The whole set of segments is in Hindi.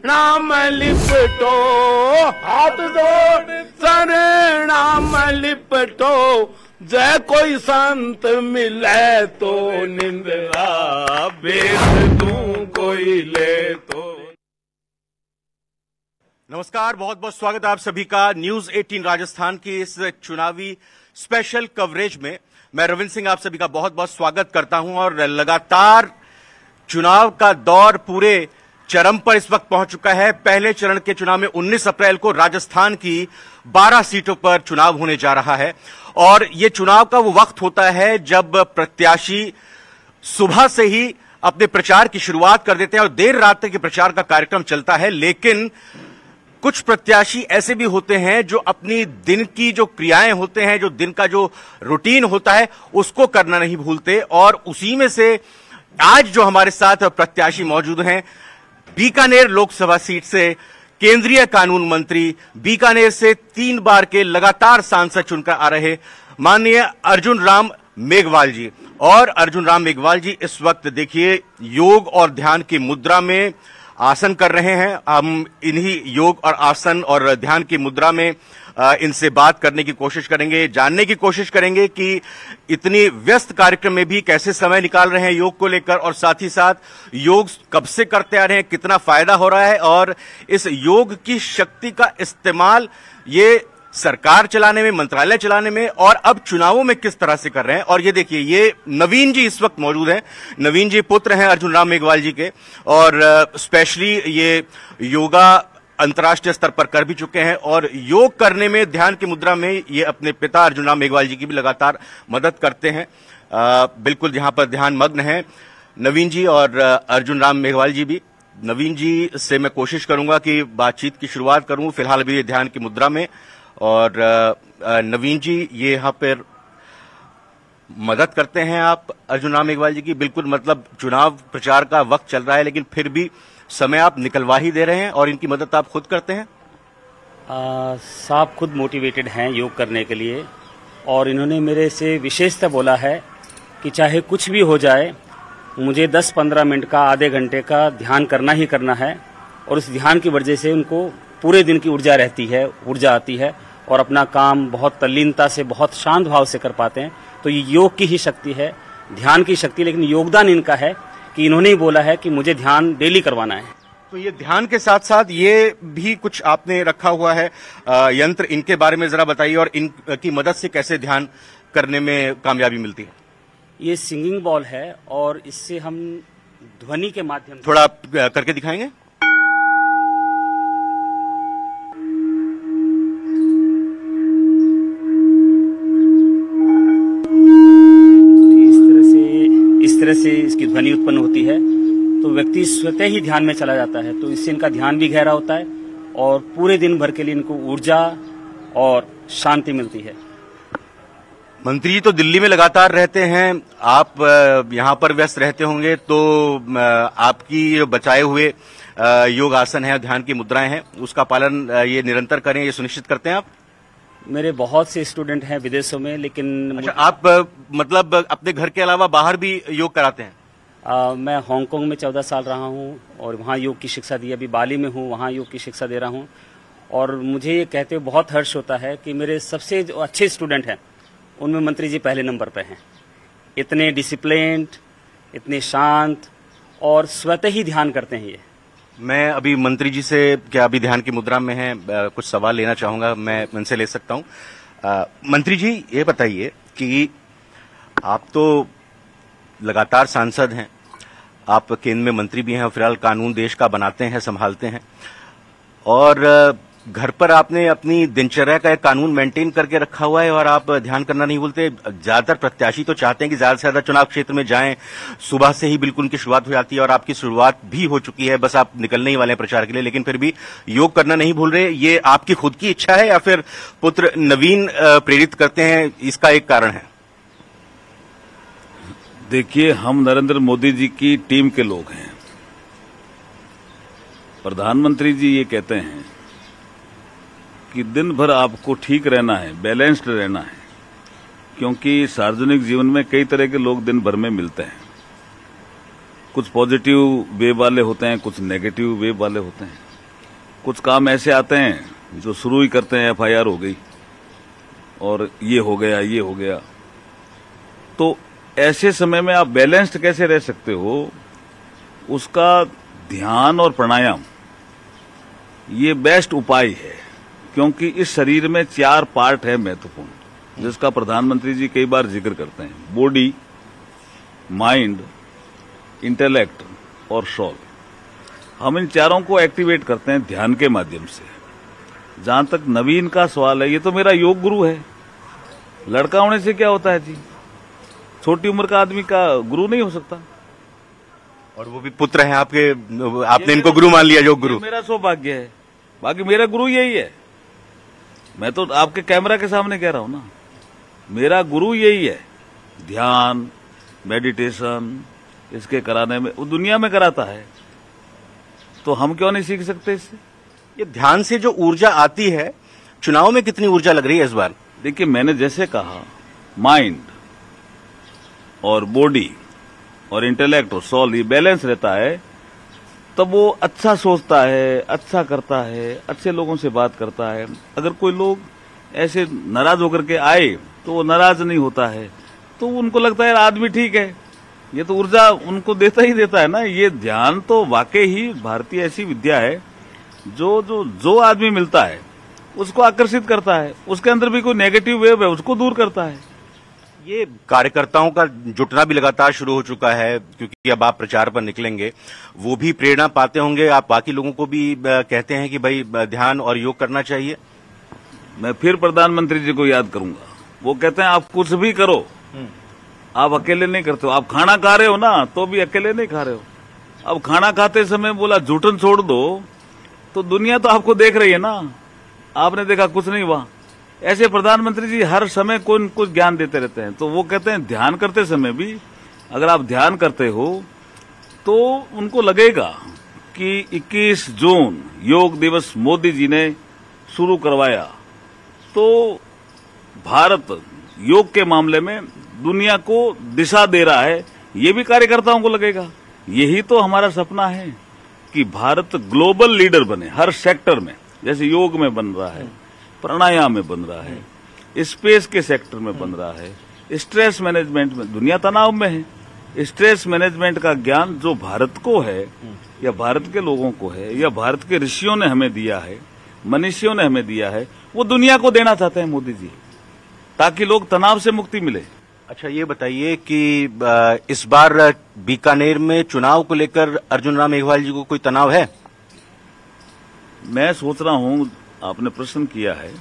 नाम लिपटो, हाथ जोड़ शरणाम लिपटो, जय कोई संत मिले तो निंद्रा, वेद दूं कोई ले तो। नमस्कार, बहुत बहुत स्वागत है आप सभी का न्यूज 18 राजस्थान की इस चुनावी स्पेशल कवरेज में। मैं रविंद्र सिंह आप सभी का बहुत बहुत स्वागत करता हूं और लगातार चुनाव का दौर पूरे चरम पर इस वक्त पहुंच चुका है। पहले चरण के चुनाव में 19 अप्रैल को राजस्थान की 12 सीटों पर चुनाव होने जा रहा है और ये चुनाव का वो वक्त होता है जब प्रत्याशी सुबह से ही अपने प्रचार की शुरुआत कर देते हैं और देर रात तक प्रचार का कार्यक्रम चलता है। लेकिन कुछ प्रत्याशी ऐसे भी होते हैं जो अपनी दिन की जो क्रियाएं होते हैं, जो दिन का जो रूटीन होता है, उसको करना नहीं भूलते और उसी में से आज जो हमारे साथ प्रत्याशी मौजूद हैं, बीकानेर लोकसभा सीट से केंद्रीय कानून मंत्री, बीकानेर से 3 बार के लगातार सांसद चुनकर आ रहे माननीय अर्जुन राम मेघवाल जी। और अर्जुन राम मेघवाल जी इस वक्त देखिए योग और ध्यान की मुद्रा में आसन कर रहे हैं। हम इन्हीं योग और आसन और ध्यान की मुद्रा में इनसे बात करने की कोशिश करेंगे, जानने की कोशिश करेंगे कि इतनी व्यस्त कार्यक्रम में भी कैसे समय निकाल रहे हैं योग को लेकर और साथ ही साथ योग कब से करते आ रहे हैं, कितना फायदा हो रहा है और इस योग की शक्ति का इस्तेमाल ये सरकार चलाने में, मंत्रालय चलाने में और अब चुनावों में किस तरह से कर रहे हैं। और ये देखिए ये नवीन जी इस वक्त मौजूद हैं। नवीन जी पुत्र हैं अर्जुन राम मेघवाल जी के और स्पेशली ये योगा अंतर्राष्ट्रीय स्तर पर कर भी चुके हैं और योग करने में, ध्यान की मुद्रा में ये अपने पिता अर्जुन राम मेघवाल जी की भी लगातार मदद करते हैं। बिल्कुल जहां पर ध्यान मग्न है नवीन जी और अर्जुन राम मेघवाल जी भी। नवीन जी से मैं कोशिश करूंगा कि बातचीत की शुरुआत करूं, फिलहाल भी ध्यान की मुद्रा में। और नवीन जी ये यहां पर मदद करते हैं आप अर्जुन राम मेघवाल जी की। बिल्कुल मतलब चुनाव प्रचार का वक्त चल रहा है लेकिन फिर भी समय आप निकलवा ही दे रहे हैं और इनकी मदद आप खुद करते हैं। साहब खुद मोटिवेटेड हैं योग करने के लिए और इन्होंने मेरे से विशेषतः बोला है कि चाहे कुछ भी हो जाए मुझे 10-15 मिनट का, आधे घंटे का ध्यान करना ही करना है। और उस ध्यान की वजह से उनको पूरे दिन की ऊर्जा आती है और अपना काम बहुत तल्लीनता से, बहुत शांत भाव से कर पाते हैं। तो ये योग की ही शक्ति है, ध्यान की शक्ति। लेकिन योगदान इनका है कि इन्होंने ही बोला है कि मुझे ध्यान डेली करवाना है। तो ये ध्यान के साथ साथ ये भी कुछ आपने रखा हुआ है यंत्र, इनके बारे में जरा बताइए और इनकी मदद से कैसे ध्यान करने में कामयाबी मिलती है। ये सिंगिंग बॉल है और इससे हम ध्वनि के माध्यम से थोड़ा करके दिखाएंगे। इस तरह से इसकी ध्वनि उत्पन्न होती है तो व्यक्ति स्वतः ही ध्यान में चला जाता है। तो इससे इनका ध्यान भी गहरा होता है और पूरे दिन भर के लिए इनको ऊर्जा और शांति मिलती है। मंत्री जी तो दिल्ली में लगातार रहते हैं, आप यहाँ पर व्यस्त रहते होंगे, तो आपकी बचाए हुए योग आसन है, ध्यान की मुद्राएं हैं, उसका पालन ये निरंतर करें, ये सुनिश्चित करते हैं आप? मेरे बहुत से स्टूडेंट हैं विदेशों में, लेकिन अच्छा, आप मतलब अपने घर के अलावा बाहर भी योग कराते हैं? मैं हांगकांग में 14 साल रहा हूं और वहां योग की शिक्षा दी। अभी बाली में हूं, वहां योग की शिक्षा दे रहा हूं और मुझे ये कहते हुए बहुत हर्ष होता है कि मेरे सबसे जो अच्छे स्टूडेंट हैं उनमें मंत्री जी पहले नंबर पे हैं। इतने डिसिप्लिन्ड, इतने शांत और स्वतः ही ध्यान करते हैं ये। मैं अभी मंत्री जी से, क्या अभी ध्यान की मुद्रा में हैं, कुछ सवाल लेना चाहूंगा, मैं उनसे ले सकता हूं? मंत्री जी ये बताइए कि आप तो लगातार सांसद हैं, आप केंद्र में मंत्री भी हैं और फिलहाल कानून देश का बनाते हैं, संभालते हैं और घर पर आपने अपनी दिनचर्या का एक कानून मेंटेन करके रखा हुआ है और आप ध्यान करना नहीं भूलते। ज्यादातर प्रत्याशी तो चाहते हैं कि ज्यादा से ज्यादा चुनाव क्षेत्र में जाएं, सुबह से ही बिल्कुल उनकी शुरुआत हो जाती है और आपकी शुरुआत भी हो चुकी है, बस आप निकलने ही वाले हैं प्रचार के लिए, लेकिन फिर भी योग करना नहीं भूल रहे। ये आपकी खुद की इच्छा है या फिर पुत्र नवीन प्रेरित करते हैं, इसका एक कारण है? देखिए, हम नरेंद्र मोदी जी की टीम के लोग हैं। प्रधानमंत्री जी ये कहते हैं कि दिन भर आपको ठीक रहना है, बैलेंस्ड रहना है, क्योंकि सार्वजनिक जीवन में कई तरह के लोग दिन भर में मिलते हैं। कुछ पॉजिटिव वेव वाले होते हैं, कुछ नेगेटिव वेव वाले होते हैं। कुछ काम ऐसे आते हैं जो शुरू ही करते हैं FIR हो गई और ये हो गया। तो ऐसे समय में आप बैलेंस्ड कैसे रह सकते हो, उसका ध्यान और प्राणायाम ये बेस्ट उपाय है। क्योंकि इस शरीर में 4 पार्ट है महत्वपूर्ण, जिसका प्रधानमंत्री जी कई बार जिक्र करते हैं, बॉडी, माइंड, इंटेलेक्ट और सोल। हम इन चारों को एक्टिवेट करते हैं ध्यान के माध्यम से। जहां तक नवीन का सवाल है, ये तो मेरा योग गुरु है। लड़का होने से क्या होता है जी, छोटी उम्र का आदमी का गुरु नहीं हो सकता। और वो भी पुत्र हैं आपके, आपने इनको गुरु मान लिया, योग गुरु। मेरा सौभाग्य है, बाकी मेरा गुरु यही है। मैं तो आपके कैमरा के सामने कह रहा हूं ना, मेरा गुरु यही है। ध्यान, मेडिटेशन इसके कराने में, वो दुनिया में कराता है, तो हम क्यों नहीं सीख सकते इससे। ये ध्यान से जो ऊर्जा आती है, चुनाव में कितनी ऊर्जा लग रही है इस बार? देखिए, मैंने जैसे कहा, माइंड और बॉडी और इंटेलेक्ट और सोल ये बैलेंस रहता है, तब वो अच्छा सोचता है, अच्छा करता है, अच्छे लोगों से बात करता है। अगर कोई लोग ऐसे नाराज होकर के आए तो वो नाराज नहीं होता है, तो उनको लगता है आदमी ठीक है। ये तो ऊर्जा उनको देता ही देता है ना। ये ध्यान तो वाकई ही भारतीय ऐसी विद्या है जो आदमी मिलता है उसको आकर्षित करता है, उसके अंदर भी कोई नेगेटिव वेव है उसको दूर करता है। ये कार्यकर्ताओं का जुटना भी लगातार शुरू हो चुका है, क्योंकि अब आप प्रचार पर निकलेंगे, वो भी प्रेरणा पाते होंगे। आप बाकी लोगों को भी कहते हैं कि भाई ध्यान और योग करना चाहिए। मैं फिर प्रधानमंत्री जी को याद करूंगा, वो कहते हैं आप कुछ भी करो, आप अकेले नहीं करते हो। आप खाना खा रहे हो ना, तो भी अकेले नहीं खा रहे हो। अब खाना खाते समय बोला जूठन छोड़ दो, तो दुनिया तो आपको देख रही है ना, आपने देखा कुछ नहीं हुआ। ऐसे प्रधानमंत्री जी हर समय कोई न कुछ ज्ञान देते रहते हैं। तो वो कहते हैं ध्यान करते समय भी अगर आप ध्यान करते हो तो उनको लगेगा कि 21 जून योग दिवस मोदी जी ने शुरू करवाया, तो भारत योग के मामले में दुनिया को दिशा दे रहा है, ये भी कार्यकर्ताओं को लगेगा। यही तो हमारा सपना है कि भारत ग्लोबल लीडर बने हर सेक्टर में, जैसे योग में बन रहा है, प्राणायाम में बन रहा है, स्पेस के सेक्टर में बन रहा है, स्ट्रेस मैनेजमेंट में। दुनिया तनाव में है, स्ट्रेस मैनेजमेंट का ज्ञान जो भारत को है या भारत के लोगों को है या भारत के ऋषियों ने हमें दिया है, मनीषियों ने हमें दिया है, वो दुनिया को देना चाहते हैं मोदी जी, ताकि लोग तनाव से मुक्ति मिले। अच्छा, ये बताइए कि इस बार बीकानेर में चुनाव को लेकर अर्जुन राम मेघवाल जी को कोई तनाव है? मैं सोच रहा हूं, आपने प्रश्न किया है,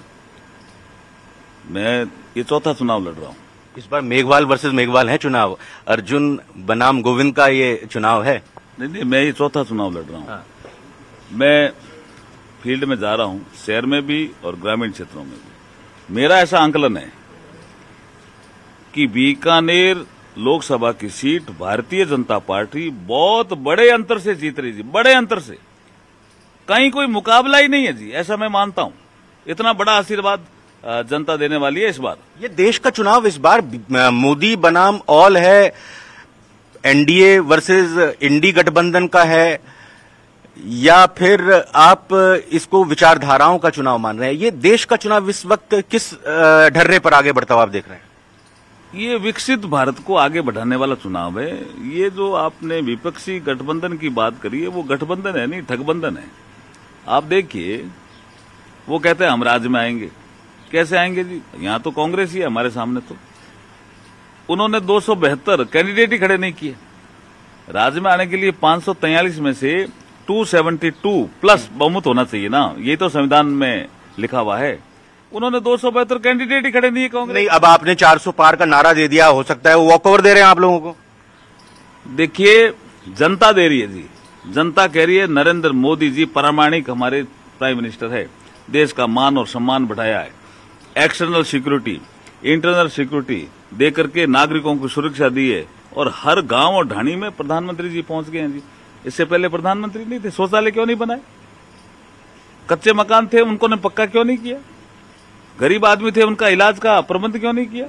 मैं ये चौथा चुनाव लड़ रहा हूं। इस बार मेघवाल वर्सेस मेघवाल है चुनाव, अर्जुन बनाम गोविंद का ये चुनाव है। नहीं, मैं ये चौथा चुनाव लड़ रहा हूं। हाँ। मैं फील्ड में जा रहा हूं, शहर में भी और ग्रामीण क्षेत्रों में भी। मेरा ऐसा आंकलन है कि बीकानेर लोकसभा की सीट भारतीय जनता पार्टी बहुत बड़े अंतर से जीत रही जी, बड़े अंतर से। कहीं कोई मुकाबला ही नहीं है जी, ऐसा मैं मानता हूं। इतना बड़ा आशीर्वाद जनता देने वाली है इस बार। ये देश का चुनाव इस बार मोदी बनाम ऑल है, एनडीए वर्सेस इंडी गठबंधन का है, या फिर आप इसको विचारधाराओं का चुनाव मान रहे हैं? ये देश का चुनाव इस वक्त किस ढर्रे पर आगे बढ़ता हुआ आप देख रहे हैं? ये विकसित भारत को आगे बढ़ाने वाला चुनाव है। ये जो आपने विपक्षी गठबंधन की बात करी है, वो गठबंधन है नहीं, ठगबंधन है। आप देखिए, वो कहते हैं हम राज्य में आएंगे। कैसे आएंगे जी? यहां तो कांग्रेस ही है हमारे सामने। तो उन्होंने 272 कैंडिडेट ही खड़े नहीं किए। राज्य में आने के लिए 543 में से 272 प्लस बहुमत होना चाहिए ना, ये तो संविधान में लिखा हुआ है। उन्होंने 272 कैंडिडेट ही खड़े नहीं है कांग्रेस। नहीं, अब आपने 400 पार का नारा दे दिया, हो सकता है वो वॉकओवर दे रहे हैं आप लोगों को। देखिए, जनता दे रही है जी, जनता कह रही है नरेंद्र मोदी जी प्रामाणिक हमारे प्राइम मिनिस्टर है, देश का मान और सम्मान बढ़ाया है, एक्सटर्नल सिक्योरिटी, इंटरनल सिक्योरिटी दे करके नागरिकों को सुरक्षा दी है, और हर गांव और ढाणी में प्रधानमंत्री जी पहुंच गए हैं जी। इससे पहले प्रधानमंत्री नहीं थे। शौचालय क्यों नहीं बनाए? कच्चे मकान थे, उनको ने पक्का क्यों नहीं किया? गरीब आदमी थे, उनका इलाज का प्रबंध क्यों नहीं किया?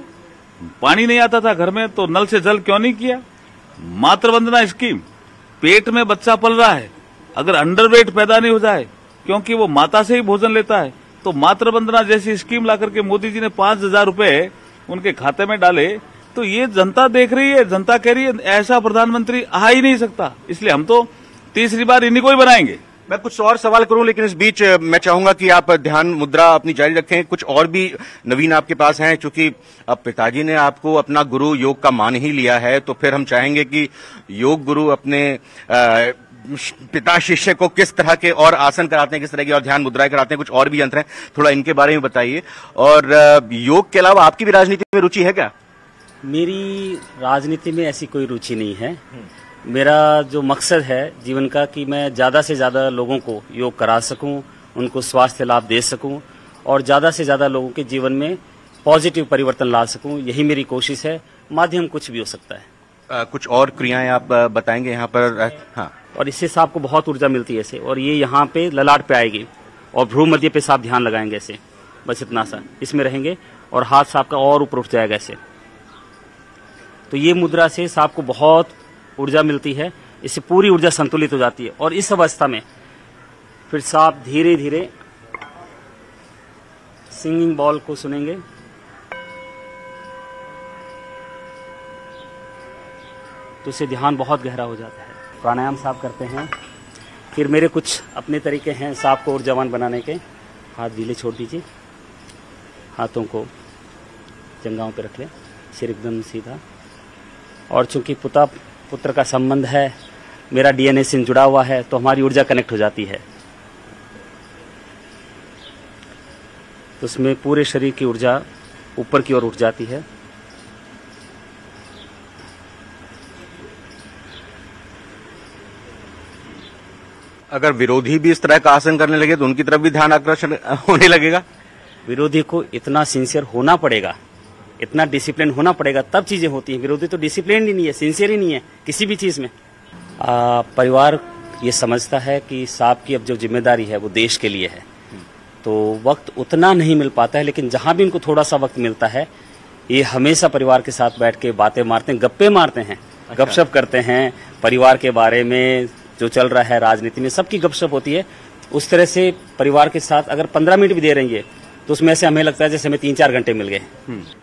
पानी नहीं आता था घर में, तो नल से जल क्यों नहीं किया? मातृ वंदना स्कीम, पेट में बच्चा पल रहा है, अगर अंडरवेट पैदा नहीं हो जाए क्योंकि वो माता से ही भोजन लेता है। तो मातृ वंदना जैसी स्कीम ला करके मोदी जी ने 5,000 रुपए उनके खाते में डाले, तो ये जनता देख रही है, जनता कह रही है ऐसा प्रधानमंत्री आ ही नहीं सकता, इसलिए हम तो तीसरी बार इन्हीं को ही बनाएंगे। मैं कुछ और सवाल करूं, लेकिन इस बीच मैं चाहूंगा कि आप ध्यान मुद्रा अपनी जारी रखें। कुछ और भी नवीन आपके पास हैं, क्योंकि अब पिताजी ने आपको अपना गुरु योग का मान ही लिया है, तो फिर हम चाहेंगे कि योग गुरु अपने पिता शिष्य को किस तरह के और आसन कराते हैं, किस तरह की और ध्यान मुद्राएं कराते हैं, कुछ और भी यंत्र हैं, थोड़ा इनके बारे में बताइए। और योग के अलावा आपकी भी राजनीति में रुचि है क्या? मेरी राजनीति में ऐसी कोई रुचि नहीं है। मेरा जो मकसद है जीवन का कि मैं ज़्यादा से ज़्यादा लोगों को योग करा सकूं, उनको स्वास्थ्य लाभ दे सकूं और ज़्यादा से ज़्यादा लोगों के जीवन में पॉजिटिव परिवर्तन ला सकूं, यही मेरी कोशिश है। माध्यम कुछ भी हो सकता है। कुछ और क्रियाएं आप बताएंगे यहाँ पर? हाँ, और इससे सांप को बहुत ऊर्जा मिलती है ऐसे, और ये यहाँ पे ललाट पे आएगी और भ्रू मध्य पे सांप ध्यान लगाएंगे ऐसे, बस इतना सा इसमें रहेंगे और हाथ सांप का और ऊपर उठ जाएगा ऐसे। तो ये मुद्रा से सांप को बहुत ऊर्जा मिलती है, इससे पूरी ऊर्जा संतुलित हो जाती है। और इस अवस्था में फिर सांप धीरे धीरे सिंगिंग बॉल को सुनेंगे, तो इससे ध्यान बहुत गहरा हो जाता है। प्राणायाम सांप करते हैं। फिर मेरे कुछ अपने तरीके हैं सांप को ऊर्जावान बनाने के। हाथ ढीले छोड़ दीजिए, हाथों को जंघाओं पे रख लें, सिर एकदम सीधा। और चूंकि पिता पुत्र का संबंध है, मेरा डीएनए से जुड़ा हुआ है, तो हमारी ऊर्जा कनेक्ट हो जाती है। तो उसमें पूरे शरीर की ऊर्जा ऊपर की ओर उठ जाती है। अगर विरोधी भी इस तरह का आसन करने लगे तो उनकी तरफ भी ध्यान आकर्षण होने लगेगा। विरोधी को इतना सिंसियर होना पड़ेगा, इतना डिसिप्लिन होना पड़ेगा, तब चीजें होती हैं। विरोधी तो डिसिप्लिन ही नहीं है, सिंसियर ही नहीं है किसी भी चीज में। परिवार ये समझता है कि सांप की अब जो जिम्मेदारी है वो देश के लिए है, तो वक्त उतना नहीं मिल पाता है, लेकिन जहां भी इनको थोड़ा सा वक्त मिलता है ये हमेशा परिवार के साथ बैठ के बातें मारते हैं, गप्पे मारते हैं, गपशप करते हैं परिवार के बारे में, जो चल रहा है राजनीति में, सबकी गपशप होती है। उस तरह से परिवार के साथ अगर 15 मिनट भी दे रही है तो उसमें से हमें लगता है जैसे हमें 3-4 घंटे मिल गए।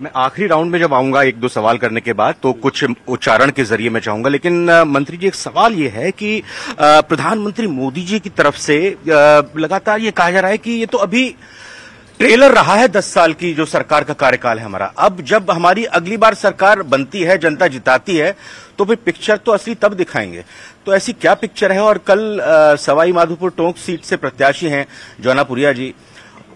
मैं आखिरी राउंड में जब आऊंगा 1-2 सवाल करने के बाद, तो कुछ उच्चारण के जरिए मैं चाहूंगा, लेकिन मंत्री जी एक सवाल ये है कि प्रधानमंत्री मोदी जी की तरफ से लगातार ये कहा जा रहा है कि ये तो अभी ट्रेलर रहा है 10 साल की जो सरकार का कार्यकाल है हमारा, अब जब हमारी अगली बार सरकार बनती है, जनता जिताती है, तो फिर पिक्चर तो असली तब दिखाएंगे। तो ऐसी क्या पिक्चर है? और कल सवाई माधोपुर टोंक सीट से प्रत्याशी हैं जौनापुरिया जी,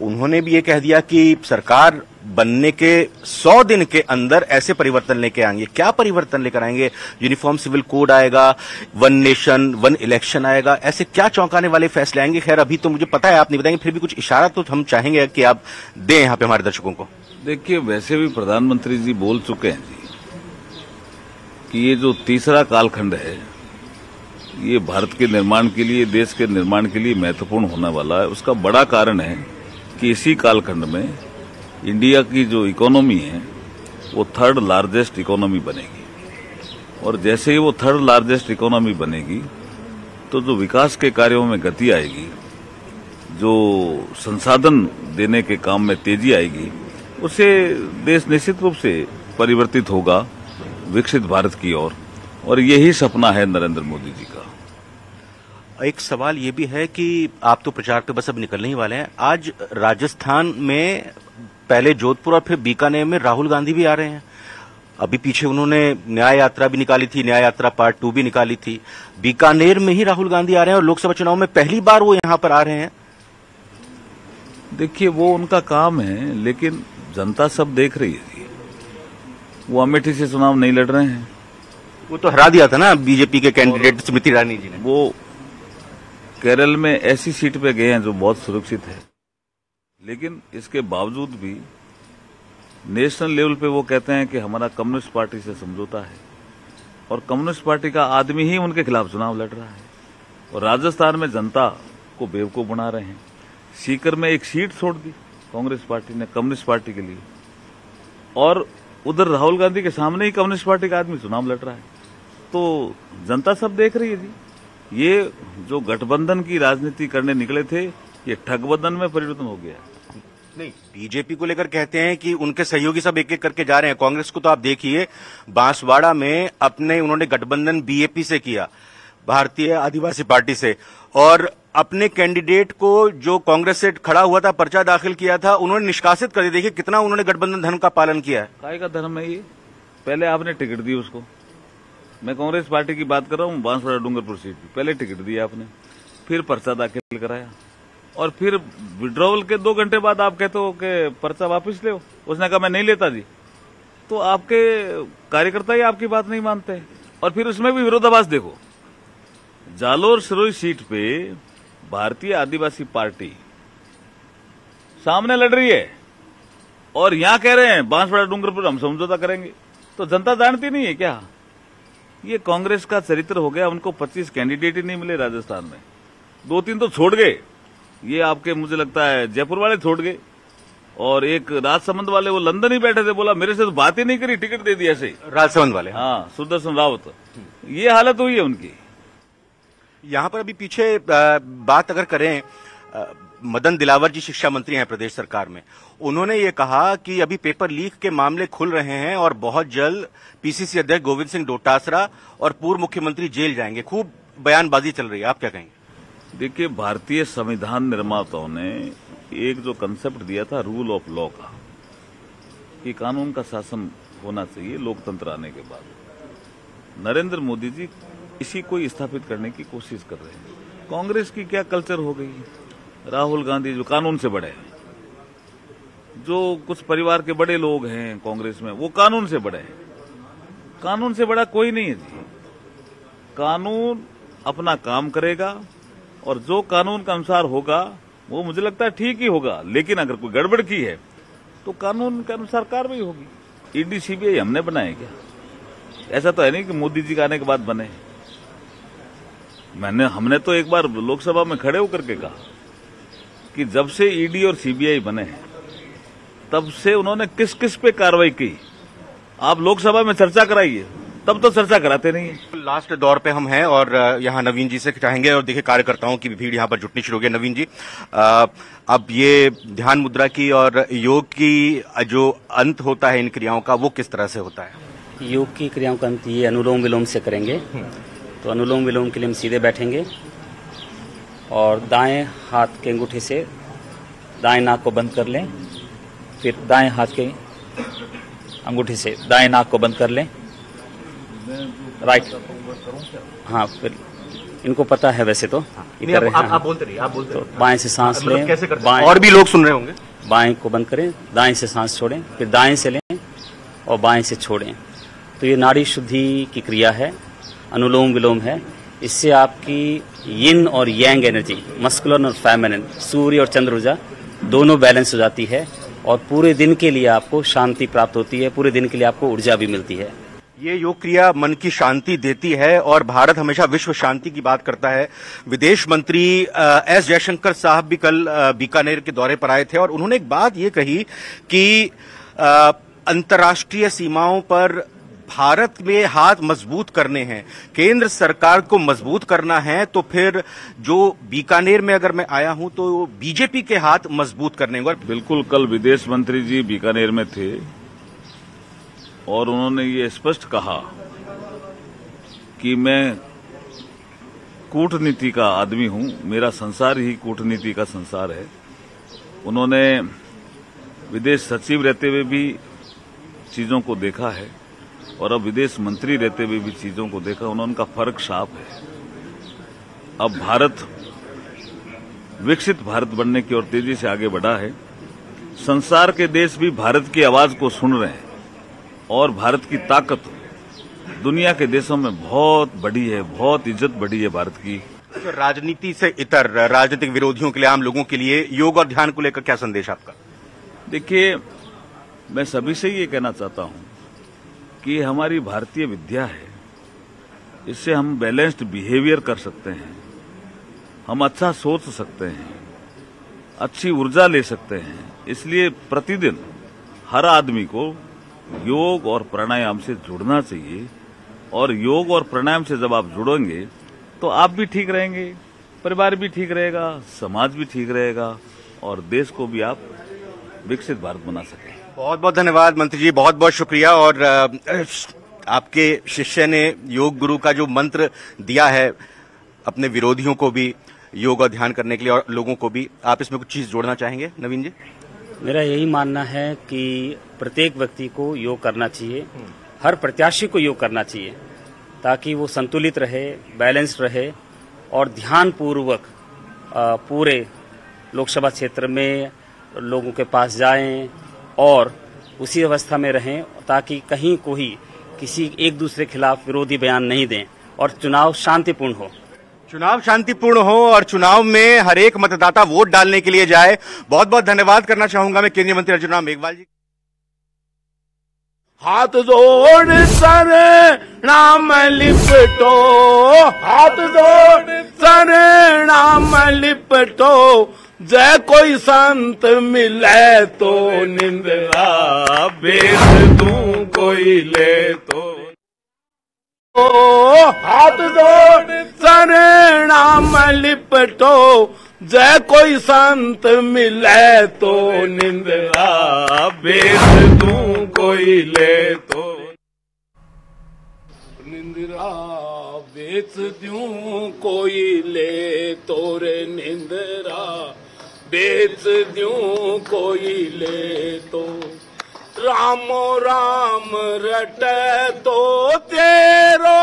उन्होंने भी ये कह दिया कि सरकार बनने के 100 दिन के अंदर ऐसे परिवर्तन लेके आएंगे। क्या परिवर्तन लेकर आएंगे? यूनिफॉर्म सिविल कोड आएगा, 1 नेशन 1 इलेक्शन आएगा, ऐसे क्या चौंकाने वाले फैसले आएंगे? खैर अभी तो मुझे पता है आप नहीं बताएंगे, फिर भी कुछ इशारा तो हम चाहेंगे कि आप दें यहाँ पे हमारे दर्शकों को। देखिए, वैसे भी प्रधानमंत्री जी बोल चुके हैं जी कि ये जो तीसरा कालखंड है ये भारत के निर्माण के लिए, देश के निर्माण के लिए महत्वपूर्ण होने वाला है। उसका बड़ा कारण है कि इसी कालखंड में इंडिया की जो इकोनॉमी है वो 3rd लार्जेस्ट इकोनॉमी बनेगी, और जैसे ही वो 3rd लार्जेस्ट इकोनॉमी बनेगी तो जो विकास के कार्यों में गति आएगी, जो संसाधन देने के काम में तेजी आएगी, उससे देश निश्चित रूप से परिवर्तित होगा विकसित भारत की ओर, और यही सपना है नरेंद्र मोदी जी का। एक सवाल ये भी है कि आप तो प्रचार पे बस अब निकलने ही वाले हैं। आज राजस्थान में पहले जोधपुर और फिर बीकानेर में राहुल गांधी भी आ रहे हैं। अभी पीछे उन्होंने न्याय यात्रा भी निकाली थी, न्याय यात्रा पार्ट 2 भी निकाली थी। बीकानेर में ही राहुल गांधी आ रहे हैं और लोकसभा चुनाव में पहली बार वो यहां पर आ रहे हैं। देखिए, वो उनका काम है, लेकिन जनता सब देख रही है। वो अमेठी से चुनाव नहीं लड़ रहे हैं, वो तो हरा दिया था ना बीजेपी के कैंडिडेट स्मृति ईरानी जी ने। वो केरल में ऐसी सीट पे गए हैं जो बहुत सुरक्षित है, लेकिन इसके बावजूद भी नेशनल लेवल पे वो कहते हैं कि हमारा कम्युनिस्ट पार्टी से समझौता है, और कम्युनिस्ट पार्टी का आदमी ही उनके खिलाफ चुनाव लड़ रहा है। और राजस्थान में जनता को बेवकूफ बना रहे हैं। सीकर में एक सीट छोड़ दी कांग्रेस पार्टी ने कम्युनिस्ट पार्टी के लिए, और उधर राहुल गांधी के सामने ही कम्युनिस्ट पार्टी का आदमी चुनाव लड़ रहा है। तो जनता सब देख रही है जी। ये जो गठबंधन की राजनीति करने निकले थे, ये ठगबदन में परिवर्तन हो गया। नहीं, बीजेपी को लेकर कहते हैं कि उनके सहयोगी सब एक एक करके जा रहे हैं। कांग्रेस को तो आप देखिए, बांसवाड़ा में अपने उन्होंने गठबंधन बीएपी से किया, भारतीय आदिवासी पार्टी से, और अपने कैंडिडेट को जो कांग्रेस से खड़ा हुआ था, पर्चा दाखिल किया था, उन्होंने निष्कासित कर दिया। देखिए कितना उन्होंने गठबंधन धर्म का पालन किया है। काय का धर्म है ये? पहले आपने टिकट दी उसको, मैं कांग्रेस पार्टी की बात कर रहा हूँ, बांसवाड़ा डूंगरपुर सीट की, पहले टिकट दिया आपने, फिर पर्चा दाखिल कराया, और फिर विड्रॉवल के 2 घंटे बाद आप कहते हो कि पर्चा वापस ले। उसने कहा मैं नहीं लेता जी। तो आपके कार्यकर्ता ही आपकी बात नहीं मानते। और फिर उसमें भी विरोधाभास देखो, जालोर सिरोही सीट पे भारतीय आदिवासी पार्टी सामने लड़ रही है और यहां कह रहे हैं बांसवाड़ा डूंगरपुर हम समझौता करेंगे। तो जनता जानती नहीं है क्या? ये कांग्रेस का चरित्र हो गया। उनको 25 कैंडिडेट ही नहीं मिले राजस्थान में, 2-3 तो छोड़ गए। ये आपके मुझे लगता है जयपुर वाले छोड़ गए, और एक राजसमंद वाले वो लंदन ही बैठे थे, बोला मेरे से तो बात ही नहीं करी, टिकट दे दिया ऐसे। राजसमंद वाले, हाँ, सुदर्शन रावत। ये हालत हुई है उनकी। यहां पर अभी पीछे बात अगर करें, मदन दिलावर जी शिक्षा मंत्री हैं प्रदेश सरकार में, उन्होंने ये कहा कि अभी पेपर लीक के मामले खुल रहे हैं और बहुत जल्द पीसीसी अध्यक्ष गोविंद सिंह डोटासरा और पूर्व मुख्यमंत्री जेल जाएंगे। खूब बयानबाजी चल रही है, आप क्या कहेंगे? देखिए, भारतीय संविधान निर्माताओं ने एक जो कंसेप्ट दिया था रूल ऑफ लॉ का, कि कानून का शासन होना चाहिए लोकतंत्र आने के बाद, नरेंद्र मोदी जी इसी को स्थापित करने की कोशिश कर रहे हैं। कांग्रेस की क्या कल्चर हो गई, राहुल गांधी जो कानून से बड़े हैं, जो कुछ परिवार के बड़े लोग हैं कांग्रेस में, वो कानून से बड़े हैं। कानून से बड़ा कोई नहीं है जी। कानून अपना काम करेगा और जो कानून के अनुसार होगा वो मुझे लगता है ठीक ही होगा, लेकिन अगर कोई गड़बड़ की है तो कानून के अनुसार कार्रवाई होगी। ईडी सीबीआई हमने बनाए क्या? ऐसा तो है नहीं कि मोदी जी के आने के बाद बने। हमने तो एक बार लोकसभा में खड़े होकर के कहा कि जब से ईडी और सीबीआई बने हैं तब से उन्होंने किस किस पे कार्रवाई की, आप लोकसभा में चर्चा कराइए, तब तो चर्चा कराते नहीं है। लास्ट दौर पे हम हैं और यहाँ नवीन जी से चाहेंगे, और देखिए कार्यकर्ताओं की भी भीड़ यहाँ पर जुटनी शुरू हो गई। नवीन जी, अब ये ध्यान मुद्रा की और योग की जो अंत होता है इन क्रियाओं का, वो किस तरह से होता है? योग की क्रियाओं का अंत ये अनुलोम विलोम से करेंगे। तो अनुलोम विलोम के लिए हम सीधे बैठेंगे और दाएं हाथ के अंगूठे से दाएं नाक को बंद कर लें, फिर दाएं हाथ के अंगूठे से दाएं नाक को बंद कर लें, राइट। हाँ, फिर इनको पता है वैसे तो। आप बोलते रहिए, आप बोलते रहिए। बाएं से सांस लें, कैसे करते हैं? और भी लोग सुन रहे होंगे। बाएं को बंद करें, दाएं से सांस छोड़ें, फिर दाएं से लें और बाएं से छोड़ें। तो ये नाड़ी शुद्धि की क्रिया है, अनुलोम विलोम है। इससे आपकी यिन और यांग एनर्जी, मस्कुलर और फेमिनिन, सूर्य और चंद्र ऊर्जा दोनों बैलेंस हो जाती है और पूरे दिन के लिए आपको शांति प्राप्त होती है, पूरे दिन के लिए आपको ऊर्जा भी मिलती है। ये योग क्रिया मन की शांति देती है और भारत हमेशा विश्व शांति की बात करता है। विदेश मंत्री एस जयशंकर साहब भी कल बीकानेर के दौरे पर आए थे और उन्होंने एक बात ये कही कि अंतर्राष्ट्रीय सीमाओं पर भारत में हाथ मजबूत करने हैं, केंद्र सरकार को मजबूत करना है, तो फिर जो बीकानेर में अगर मैं आया हूं तो बीजेपी के हाथ मजबूत करने होंगे। बिल्कुल, कल विदेश मंत्री जी बीकानेर में थे और उन्होंने ये स्पष्ट कहा कि मैं कूटनीति का आदमी हूं, मेरा संसार ही कूटनीति का संसार है। उन्होंने विदेश सचिव रहते हुए भी चीजों को देखा है और अब विदेश मंत्री रहते हुए भी चीजों को देखा। उनका फर्क साफ है। अब भारत विकसित भारत बनने की ओर तेजी से आगे बढ़ा है। संसार के देश भी भारत की आवाज को सुन रहे हैं और भारत की ताकत दुनिया के देशों में बहुत बड़ी है, बहुत इज्जत बढ़ी है भारत की। तो राजनीति से इतर राजनीतिक विरोधियों के लिए, आम लोगों के लिए योग और ध्यान को लेकर क्या संदेश आपका? देखिए, मैं सभी से ये कहना चाहता हूं कि हमारी भारतीय विद्या है, इससे हम बैलेंस्ड बिहेवियर कर सकते हैं, हम अच्छा सोच सकते हैं, अच्छी ऊर्जा ले सकते हैं। इसलिए प्रतिदिन हर आदमी को योग और प्राणायाम से जुड़ना चाहिए और योग और प्राणायाम से जब आप जुड़ेंगे तो आप भी ठीक रहेंगे, परिवार भी ठीक रहेगा, समाज भी ठीक रहेगा और देश को भी आप विकसित भारत बना सकें। बहुत बहुत धन्यवाद मंत्री जी, बहुत बहुत शुक्रिया। और आपके शिष्य ने योग गुरु का जो मंत्र दिया है अपने विरोधियों को भी योग और ध्यान करने के लिए और लोगों को भी, आप इसमें कुछ चीज जोड़ना चाहेंगे नवीन जी? मेरा यही मानना है कि प्रत्येक व्यक्ति को योग करना चाहिए, हर प्रत्याशी को योग करना चाहिए ताकि वो संतुलित रहे, बैलेंस्ड रहे और ध्यानपूर्वक पूरे लोकसभा क्षेत्र में लोगों के पास जाएं और उसी अवस्था में रहें ताकि कहीं कोई किसी एक दूसरे के खिलाफ विरोधी बयान नहीं दें और चुनाव शांतिपूर्ण हो। चुनाव शांतिपूर्ण हो और चुनाव में हर एक मतदाता वोट डालने के लिए जाए। बहुत बहुत धन्यवाद करना चाहूंगा मैं केंद्रीय मंत्री अर्जुन राम मेघवाल जी। हाथ जोड़ सर नाम लिपटो, हाथ जोड़ सर नाम लिपटो, जय कोई संत मिले तो निंदरा, बेद दूं कोई ले तो। हाथ जोड़ सर नाम लिपटो, जय कोई संत मिले तो निंदरा, बेद दूं कोई ले तो। निंदरा बेच दूं कोई ले तो रे निंदरा, बेच दूं कोई ले तो। रामो राम रटे तो तेरो,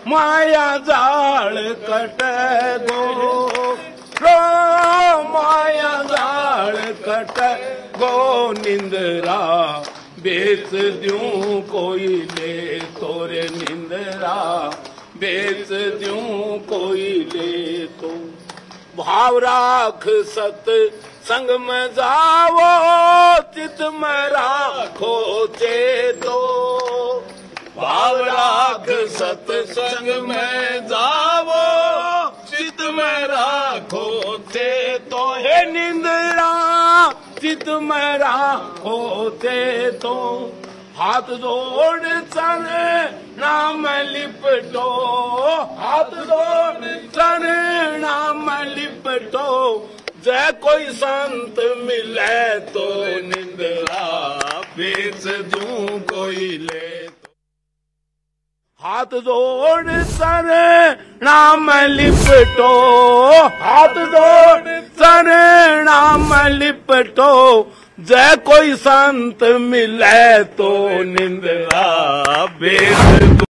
माया जाल कटे गो, माया जाल कटे गो निंदरा, बेच दूं कोई ले तोरे निंदरा, बेच दूं कोई ले तो। भाव राख सत संग में जावो, चित में राखो चेतो, भाव राख सत संग में जावो, चित में राखो चेतो। हे निंदरा चित में राखो चेतो, हाथ जोड़ सर नाम लिपटो, हाथ जोड़ सर नाम लिपटो, जय कोई संत मिले तो निंदरा, बेच दूं कोई ले तो। हाथ जोड़ सर नाम लिपटो, हाथ जोड़ सर नाम लिपटो, जय कोई संत मिले तो निंदरा, बेच